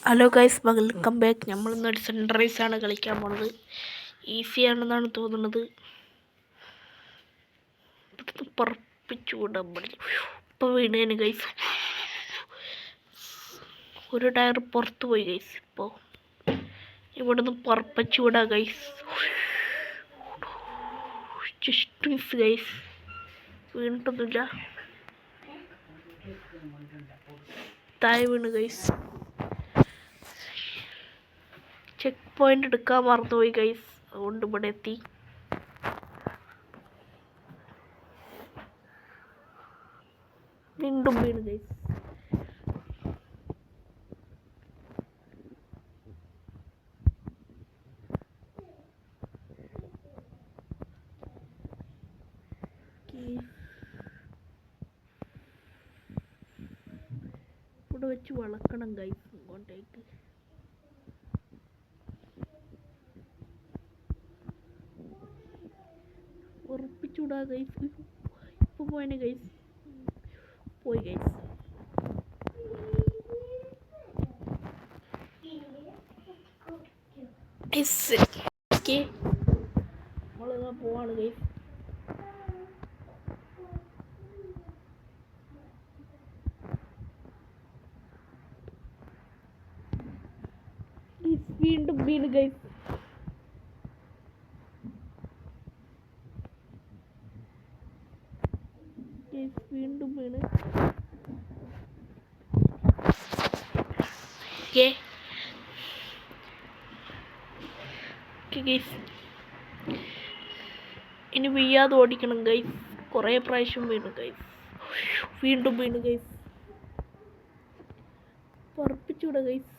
Hello guys, welcome back. നമ്മളിന്നൊരു sunrise ആണ് കളിക്കാൻ പോണത്. ഈസി ആണെന്നാണ് തോന്നുന്നത്. പറപ്പിച്ചു വിടാൻ പറ്റില്ല. ഇപ്പോൾ വീണേന് ഗൈസ്, ഒരു ടയർ പുറത്ത് പോയി ഗൈസ്. ഇപ്പോൾ ഇവിടുന്ന് പറപ്പിച്ചു വിടാം ഗൈസ്. ജസ്റ്റ് മിസ് ഗൈസ്, വീണിട്ടൊന്നുമില്ല. താഴെ വീണ് ഗൈസ്. ചെക്ക് പോയിന്റ് എടുക്കാൻ മറന്നുപോയി ഗൈസ്, അതുകൊണ്ട് ഇവിടെ എത്തി. വീണ്ടും വീണ് ഗൈസ്. ഇവിടെ വെച്ച് വളക്കണം ഗൈസ് ഇങ്ങോട്ടേക്ക്. ഉറപ്പിച്ചുവിടാ ഗൈസ്. ഇപ്പൊ പോയനെ ഗൈസ്, പോയി ഗൈസ്. നമ്മളിതാ പോവാണ് ഗൈസ്. വീണ്ടും വീണ് ഗൈസ്. വീണ്ടും വീണ്. ഇനി വീഴാതെ ഓടിക്കണം ഗൈസ്. കുറേ പ്രാവശ്യം വീണു ഗൈസ്. വീണ്ടും വീണ് ഗൈസ്. ഉറപ്പിച്ചുവിട ഗൈസ്.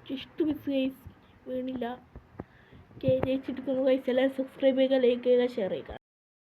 ജസ്റ്റ് മിസ് ഗൈസ്, വീണില്ല. ജയിച്ചിരിക്കുന്നു ഗൈസ്. എല്ലാവരും സബ്സ്ക്രൈബ് ചെയ്യുക, ലൈക്ക് ചെയ്യുക, ഷെയർ ചെയ്യുക.